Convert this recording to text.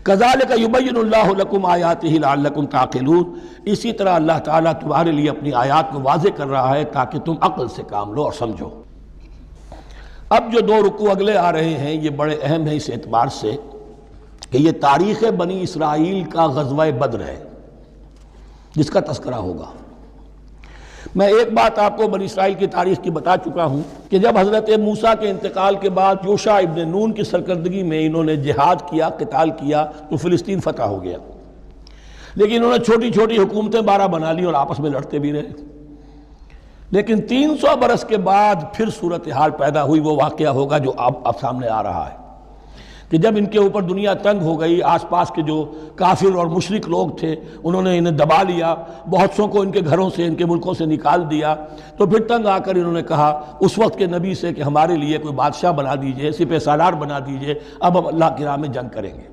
کذالک یبین اللہ لکم آیاتہ لعلکم تعقلون، اسی طرح اللہ تعالیٰ تمہارے لیے اپنی آیات کو واضح کر رہا ہے تاکہ تم عقل سے کام لو اور سمجھو۔ اب جو دو رکوع اگلے آ رہے ہیں یہ بڑے اہم ہیں اس اعتبار سے کہ یہ تاریخ بنی اسرائیل کا غزوہ بدر ہے جس کا تذکرہ ہوگا۔ میں ایک بات آپ کو بنی اسرائیل کی تاریخ کی بتا چکا ہوں کہ جب حضرت موسیٰ کے انتقال کے بعد یوشع ابن نون کی سرکردگی میں انہوں نے جہاد کیا، قتال کیا تو فلسطین فتح ہو گیا، لیکن انہوں نے چھوٹی چھوٹی حکومتیں 12 بنا لی اور آپس میں لڑتے بھی رہے۔ لیکن 300 برس کے بعد پھر صورتحال پیدا ہوئی، وہ واقعہ ہوگا جو اب سامنے آ رہا ہے کہ جب ان کے اوپر دنیا تنگ ہو گئی، آس پاس کے جو کافر اور مشرک لوگ تھے انہوں نے انہیں دبا لیا، بہت سوں کو ان کے گھروں سے، ان کے ملکوں سے نکال دیا، تو پھر تنگ آ کر انہوں نے کہا اس وقت کے نبی سے کہ ہمارے لیے کوئی بادشاہ بنا دیجئے، سپہ سالار بنا دیجئے، اب ہم اللہ کی راہ میں جنگ کریں گے۔